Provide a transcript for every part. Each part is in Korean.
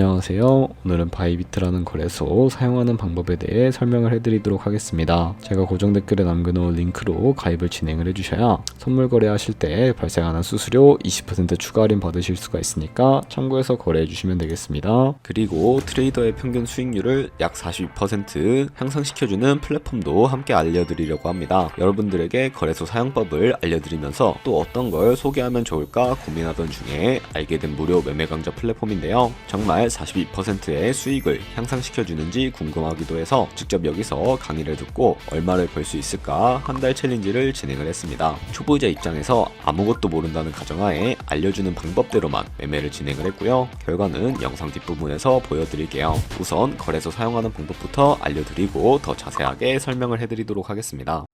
안녕하세요. 오늘은 바이비트라는 거래소 사용하는 방법에 대해 설명을 해드리도록 하겠습니다. 제가 고정 댓글에 남겨놓은 링크로 가입을 진행을 해주셔야 선물 거래하실 때 발생하는 수수료 20% 추가 할인 받으실 수가 있으니까 참고해서 거래해주시면 되겠습니다. 그리고 트레이더의 평균 수익률을 약 42% 향상시켜주는 플랫폼도 함께 알려드리려고 합니다. 여러분들에게 거래소 사용법을 알려드리면서 또 어떤 걸 소개하면 좋을까 고민하던 중에 알게 된 무료 매매 강좌 플랫폼인데요. 정말 42%의 수익을 향상시켜주는지 궁금하기도 해서 직접 여기서 강의를 듣고 얼마를 벌 수 있을까 한 달 챌린지를 진행을 했습니다. 초보자 입장에서 아무것도 모른다는 가정하에 알려주는 방법대로만 매매를 진행을 했고요. 결과는 영상 뒷부분에서 보여드릴게요. 우선 거래소 사용하는 방법부터 알려드리고 더 자세하게 설명을 해드리도록 하겠습니다.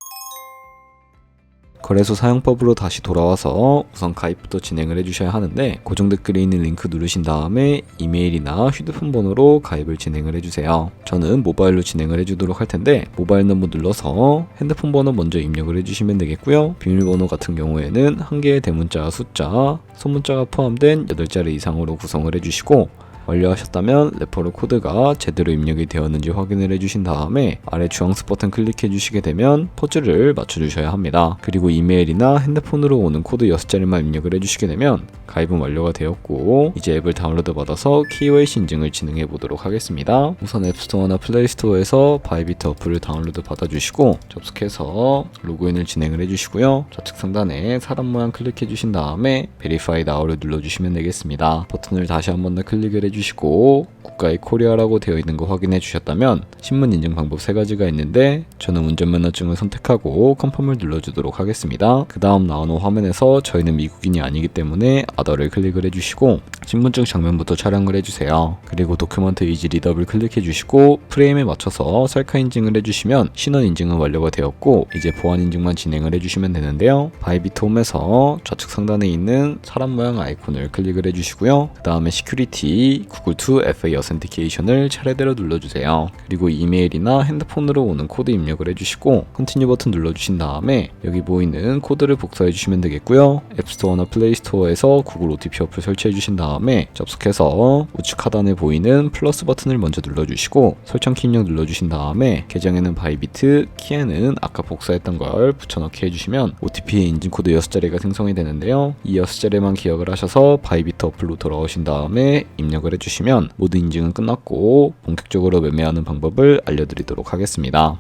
거래소 사용법으로 다시 돌아와서 우선 가입부터 진행을 해주셔야 하는데 고정 댓글에 있는 링크 누르신 다음에 이메일이나 휴대폰 번호로 가입을 진행을 해주세요. 저는 모바일로 진행을 해주도록 할 텐데 모바일 넘버 눌러서 핸드폰 번호 먼저 입력을 해주시면 되겠고요. 비밀번호 같은 경우에는 한 개의 대문자 숫자, 소문자가 포함된 8자리 이상으로 구성을 해주시고 완료하셨다면 레퍼럴 코드가 제대로 입력이 되었는지 확인을 해주신 다음에 아래 주황색 버튼 클릭해 주시게 되면 퍼즐을 맞춰주셔야 합니다. 그리고 이메일이나 핸드폰으로 오는 코드 6자리만 입력을 해주시게 되면 가입은 완료가 되었고 이제 앱을 다운로드 받아서 KYC 인증을 진행해 보도록 하겠습니다. 우선 앱스토어나 플레이스토어에서 바이비트 어플을 다운로드 받아주시고 접속해서 로그인을 진행을 해주시고요. 좌측 상단에 사람 모양 클릭해 주신 다음에 Verify Now를 눌러주시면 되겠습니다. 버튼을 다시 한 번 더 클릭을 해주시고 국가의 코리아라고 되어 있는 거 확인해 주셨다면 신문 인증 방법 3가지가 있는데 저는 운전면허증을 선택하고 컨펌을 눌러주도록 하겠습니다. 그 다음 나오는 화면에서 저희는 미국인이 아니기 때문에 아더를 클릭을 해주시고 신분증 장면부터 촬영을 해주세요. 그리고 도큐먼트 이지 리더블 클릭해 주시고 프레임에 맞춰서 셀카 인증을 해주시면 신원 인증은 완료가 되었고 이제 보안 인증만 진행을 해주시면 되는데요. 바이비트 홈에서 좌측 상단에 있는 사람 모양 아이콘을 클릭을 해주시고요. 그 다음에 시큐리티 구글 2 FA 어센티케이션을 차례대로 눌러주세요. 그리고 이메일이나 핸드폰으로 오는 코드 입력을 해주시고 컨티뉴 버튼 눌러주신 다음에 여기 보이는 코드를 복사해 주시면 되겠고요. 앱스토어나 플레이스토어에서 구글 OTP 어플 설치해 주신 다음에 접속해서 우측 하단에 보이는 플러스 버튼을 먼저 눌러주시고 설정키 입력 눌러주신 다음에 계정에는 바이비트, 키에는 아까 복사했던 걸 붙여넣기 해주시면 OTP의 인증코드 6자리가 생성이 되는데요. 이 6자리만 기억을 하셔서 바이비트 어플로 돌아오신 다음에 입력을 해주시면 모든 인증은 끝났고 본격적으로 매매하는 방법을 알려드리도록 하겠습니다.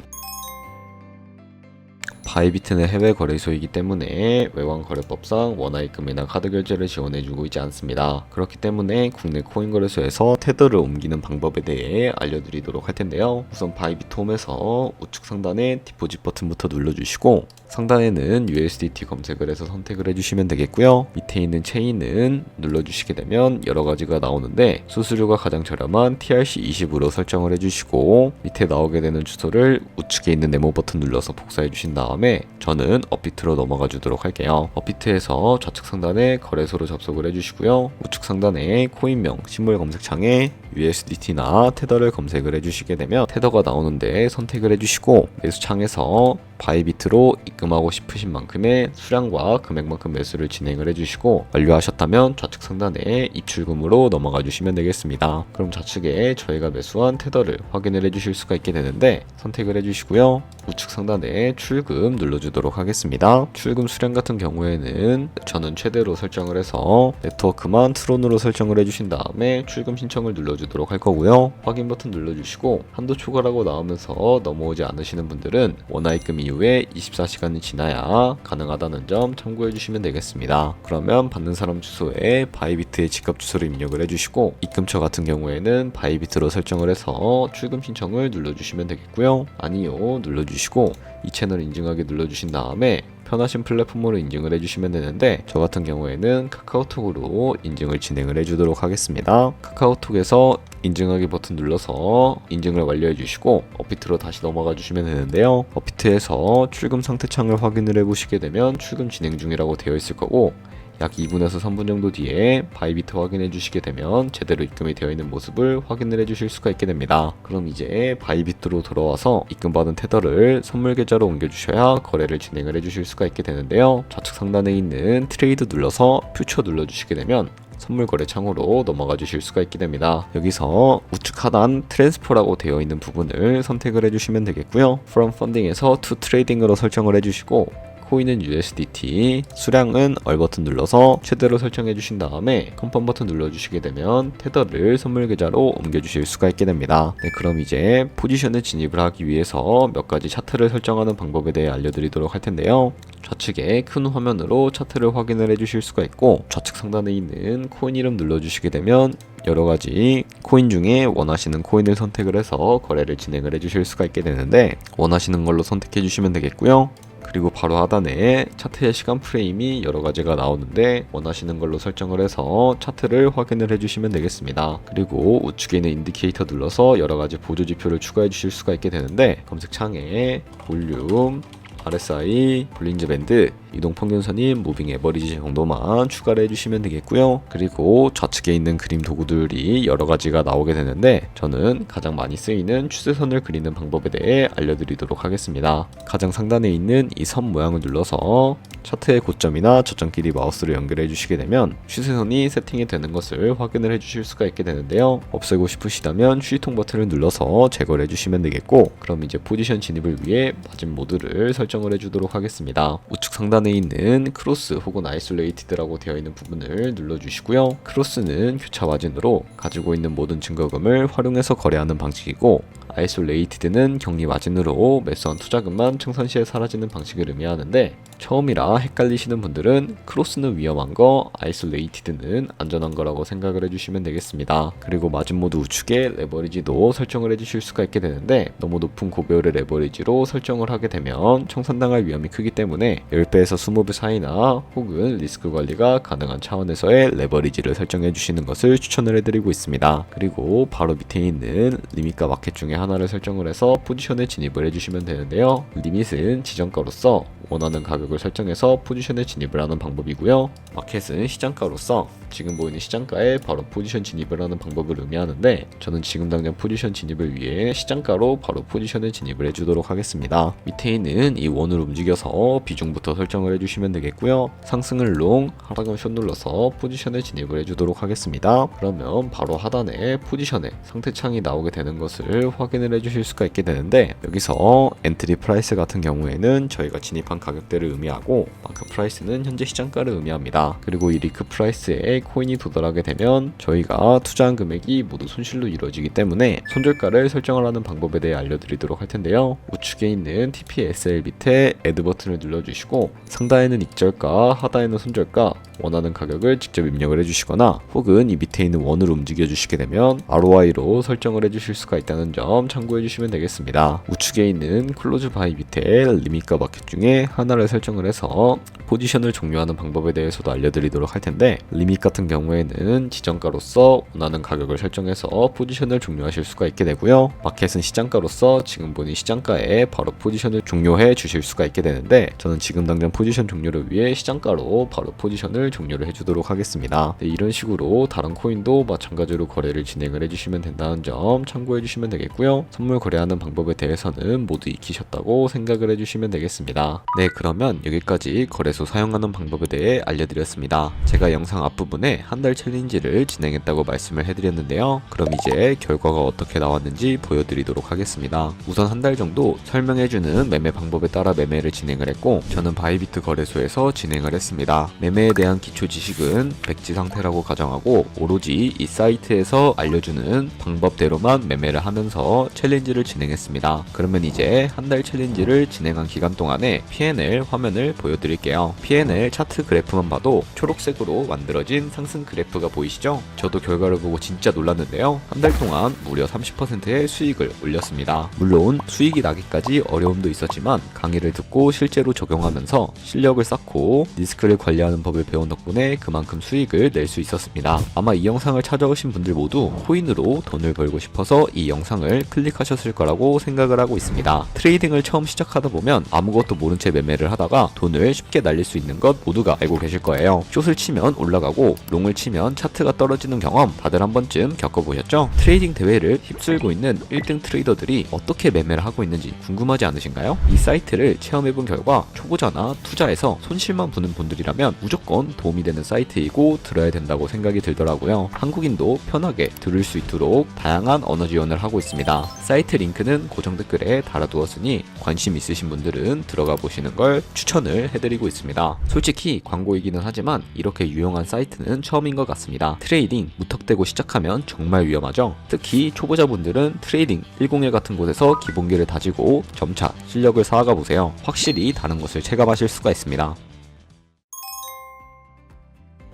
바이비트는 해외 거래소이기 때문에 외환거래법상 원화입금이나 카드 결제를 지원해주고 있지 않습니다. 그렇기 때문에 국내 코인 거래소에서 테더를 옮기는 방법에 대해 알려드리도록 할 텐데요. 우선 바이비트 홈에서 우측 상단에 디포짓 버튼부터 눌러주시고 상단에는 USDT 검색을 해서 선택을 해주시면 되겠고요. 밑에 있는 체인은 눌러주시게 되면 여러가지가 나오는데 수수료가 가장 저렴한 TRC20으로 설정을 해주시고 밑에 나오게 되는 주소를 우측에 있는 네모 버튼 눌러서 복사해 주신 다음에 저는 업비트로 넘어가 주도록 할게요. 업비트에서 좌측 상단에 거래소로 접속을 해주시고요. 우측 상단에 코인명 신물 검색창에 USDT나 테더를 검색을 해주시게 되면 테더가 나오는데 선택을 해주시고 매수창에서 바이비트로 입금하고 싶으신 만큼의 수량과 금액만큼 매수를 진행을 해주시고 완료하셨다면 좌측 상단에 입출금으로 넘어가 주시면 되겠습니다. 그럼 좌측에 저희가 매수한 테더를 확인을 해주실 수가 있게 되는데 선택을 해주시고요. 우측 상단에 출금 눌러주도록 하겠습니다. 출금 수량 같은 경우에는 저는 최대로 설정을 해서 네트워크만 트론으로 설정을 해주신 다음에 출금 신청을 눌러주도록 할 거고요. 확인 버튼 눌러주시고 한도 초과라고 나오면서 넘어오지 않으시는 분들은 원화입금 이후에 24시간이 지나야 가능하다는 점 참고해 주시면 되겠습니다. 그러면 받는 사람 주소에 바이비트의 직업 주소를 입력을 해주시고 입금처 같은 경우에는 바이비트로 설정을 해서 출금 신청을 눌러주시면 되겠고요. 아니요 눌러주시고 이 채널 인증하기 눌러주신 다음에 편하신 플랫폼으로 인증을 해주시면 되는데 저 같은 경우에는 카카오톡으로 인증을 진행을 해주도록 하겠습니다. 카카오톡에서 인증하기 버튼 눌러서 인증을 완료해 주시고 업비트로 다시 넘어가 주시면 되는데요. 업비트에서 출금 상태 창을 확인을 해 보시게 되면 출금 진행 중이라고 되어 있을 거고 약 2분에서 3분 정도 뒤에 바이비트 확인해 주시게 되면 제대로 입금이 되어 있는 모습을 확인을 해 주실 수가 있게 됩니다. 그럼 이제 바이비트로 돌아와서 입금받은 테더를 선물 계좌로 옮겨 주셔야 거래를 진행을 해 주실 수가 있게 되는데요. 좌측 상단에 있는 트레이드 눌러서 퓨처 눌러 주시게 되면 선물 거래 창으로 넘어가 주실 수가 있게 됩니다. 여기서 우측 하단 트랜스퍼라고 되어 있는 부분을 선택을 해주시면 되겠고요. From Funding에서 To Trading으로 설정을 해주시고 코인은 USDT, 수량은 얼 버튼 눌러서 최대로 설정해 주신 다음에 컨펌 버튼 눌러주시게 되면 테더를 선물 계좌로 옮겨 주실 수가 있게 됩니다. 네, 그럼 이제 포지션에 진입을 하기 위해서 몇 가지 차트를 설정하는 방법에 대해 알려드리도록 할 텐데요. 좌측에 큰 화면으로 차트를 확인을 해주실 수가 있고 좌측 상단에 있는 코인 이름 눌러주시게 되면 여러가지 코인 중에 원하시는 코인을 선택을 해서 거래를 진행을 해주실 수가 있게 되는데 원하시는 걸로 선택해 주시면 되겠고요. 그리고 바로 하단에 차트의 시간 프레임이 여러 가지가 나오는데 원하시는 걸로 설정을 해서 차트를 확인을 해주시면 되겠습니다. 그리고 우측에 있는 인디케이터 눌러서 여러 가지 보조 지표를 추가해 주실 수가 있게 되는데 검색창에 볼륨, RSI, 볼린저 밴드, 이동 평균선인 무빙 에버리지 정도만 추가를 해주시면 되겠고요. 그리고 좌측에 있는 그림 도구들이 여러 가지가 나오게 되는데 저는 가장 많이 쓰이는 추세선을 그리는 방법에 대해 알려드리도록 하겠습니다. 가장 상단에 있는 이 선 모양을 눌러서 차트의 고점이나 저점끼리 마우스를 연결해 주시게 되면 추세선이 세팅이 되는 것을 확인을 해 주실 수가 있게 되는데요. 없애고 싶으시다면 휴지통 버튼을 눌러서 제거를 해주시면 되겠고 그럼 이제 포지션 진입을 위해 마진 모드를 설정을 해주도록 하겠습니다. 우측 상단에 있는 크로스 혹은 아이솔레이티드라고 되어 있는 부분을 눌러주시고요. 크로스는 교차 마진으로 가지고 있는 모든 증거금을 활용해서 거래하는 방식이고 아이솔레이티드는 격리 마진으로 매수한 투자금만 청산 시에 사라지는 방식을 의미하는데 처음이라 헷갈리시는 분들은 크로스는 위험한 거, 아이솔레이티드는 안전한 거라고 생각을 해주시면 되겠습니다. 그리고 마진 모드 우측에 레버리지도 설정을 해주실 수가 있게 되는데 너무 높은 고배율의 레버리지로 설정을 하게 되면 청산당할 위험이 크기 때문에 10배에서 20배 사이나 혹은 리스크 관리가 가능한 차원에서의 레버리지를 설정해 주시는 것을 추천을 해드리고 있습니다. 그리고 바로 밑에 있는 리밋과 마켓 중에 하나를 설정을 해서 포지션에 진입을 해주시면 되는데요. 리밋은 지정가로서 원하는 가격을 설정해서 포지션에 진입을 하는 방법이고요. 마켓은 시장가로서 지금 보이는 시장가에 바로 포지션 진입을 하는 방법을 의미하는데 저는 지금 당장 포지션 진입을 위해 시장가로 바로 포지션에 진입을 해주도록 하겠습니다. 밑에 있는 이 원을 움직여서 비중부터 설정을 해주시면 되겠고요. 상승을 롱, 하락은 숏 눌러서 포지션에 진입을 해주도록 하겠습니다. 그러면 바로 하단에 포지션에 상태창이 나오게 되는 것을 확인을 해주실 수가 있게 되는데 여기서 엔트리 프라이스 같은 경우에는 저희가 진입한 가격대를 의미하고 마크 프라이스는 현재 시장가를 의미합니다. 그리고 이 리크 프라이스에 코인이 도달하게 되면 저희가 투자한 금액이 모두 손실로 이루어지기 때문에 손절가를 설정을 하는 방법에 대해 알려드리도록 할 텐데요. 우측에 있는 TPSL 밑에 애드 버튼을 눌러주시고 상단에는 익절가, 하단에는 손절가 원하는 가격을 직접 입력을 해주시거나 혹은 이 밑에 있는 원을 움직여 주시게 되면 ROI로 설정을 해주실 수가 있다는 점 참고해 주시면 되겠습니다. 우측에 있는 클로즈 바이 밑에 리밋과 마켓 중에 하나를 설정을 해서 포지션을 종료하는 방법에 대해서도 알려드리도록 할 텐데 리밋 같은 경우에는 지정가로서 원하는 가격을 설정해서 포지션을 종료하실 수가 있게 되고요. 마켓은 시장가로서 지금 보는 시장가에 바로 포지션을 종료해 주실 수가 있게 되는데 저는 지금 당장 포지션 종료를 위해 시장가로 바로 포지션을 종료를 해주도록 하겠습니다. 네, 이런 식으로 다른 코인도 마찬가지로 거래를 진행을 해주시면 된다는 점 참고해 주시면 되겠고요. 선물 거래하는 방법에 대해서는 모두 익히셨다고 생각을 해주시면 되겠습니다. 네, 그러면 여기까지 거래소 사용하는 방법에 대해 알려드렸습니다. 제가 영상 앞부분에 한 달 챌린지를 진행했다고 말씀을 해드렸는데요. 그럼 이제 결과가 어떻게 나왔는지 보여드리도록 하겠습니다. 우선 한 달 정도 설명해주는 매매 방법에 따라 매매를 진행을 했고 저는 바이비트 거래소에서 진행을 했습니다. 매매에 대한 기초 지식은 백지 상태라고 가정하고 오로지 이 사이트에서 알려주는 방법대로만 매매를 하면서 챌린지를 진행했습니다. 그러면 이제 한 달 챌린지를 진행한 기간 동안에 P&L 화면을 보여드릴게요. P&L 차트 그래프만 봐도 초록색으로 만들어진 상승 그래프가 보이시죠? 저도 결과를 보고 진짜 놀랐는데요. 한 달 동안 무려 30%의 수익을 올렸습니다. 물론 수익이 나기까지 어려움도 있었지만 강의를 듣고 실제로 적용하면서 실력을 쌓고 리스크를 관리하는 법을 배운 덕분에 그만큼 수익을 낼 수 있었습니다. 아마 이 영상을 찾아오신 분들 모두 코인으로 돈을 벌고 싶어서 이 영상을 클릭하셨을 거라고 생각을 하고 있습니다. 트레이딩을 처음 시작하다 보면 아무것도 모른 채 매매를 하다가 돈을 쉽게 날릴 수 있는 것 모두가 알고 계실 거예요. 숏을 치면 올라가고 롱을 치면 차트가 떨어지는 경험 다들 한 번쯤 겪어보셨죠? 트레이딩 대회를 휩쓸고 있는 1등 트레이더들이 어떻게 매매를 하고 있는지 궁금하지 않으신가요? 이 사이트를 체험해본 결과 초보자나 투자에서 손실만 보는 분들이라면 무조건 도움이 되는 사이트이고 들어야 된다고 생각이 들더라고요. 한국인도 편하게 들을 수 있도록 다양한 언어 지원을 하고 있습니다. 사이트 링크는 고정 댓글에 달아두었으니 관심 있으신 분들은 들어가 보시는 걸 추천을 해드리고 있습니다. 솔직히 광고이기는 하지만 이렇게 유용한 사이트는 처음인 것 같습니다. 트레이딩 무턱대고 시작하면 정말 위험하죠. 특히 초보자분들은 트레이딩 101 같은 곳에서 기본기를 다지고 점차 실력을 쌓아가 보세요. 확실히 다른 것을 체감하실 수가 있습니다.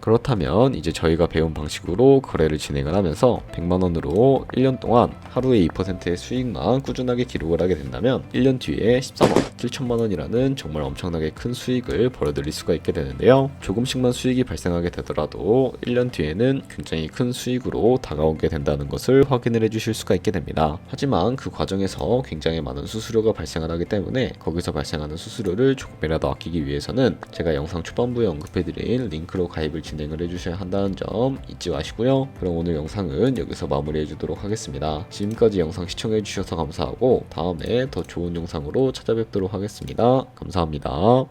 그렇다면 이제 저희가 배운 방식으로 거래를 진행을 하면서 100만원으로 1년 동안 하루에 2%의 수익만 꾸준하게 기록을 하게 된다면 1년 뒤에 13억 7천만원이라는 정말 엄청나게 큰 수익을 벌어들일 수가 있게 되는데요. 조금씩만 수익이 발생하게 되더라도 1년 뒤에는 굉장히 큰 수익으로 다가오게 된다는 것을 확인을 해주실 수가 있게 됩니다. 하지만 그 과정에서 굉장히 많은 수수료가 발생을 하기 때문에 거기서 발생하는 수수료를 조금이라도 아끼기 위해서는 제가 영상 초반부에 언급해드린 링크로 가입을 진행을 해주셔야 한다는 점 잊지 마시고요. 그럼 오늘 영상은 여기서 마무리해 주도록 하겠습니다. 지금까지 영상 시청해 주셔서 감사하고 다음에 더 좋은 영상으로 찾아뵙도록 하겠습니다. 감사합니다.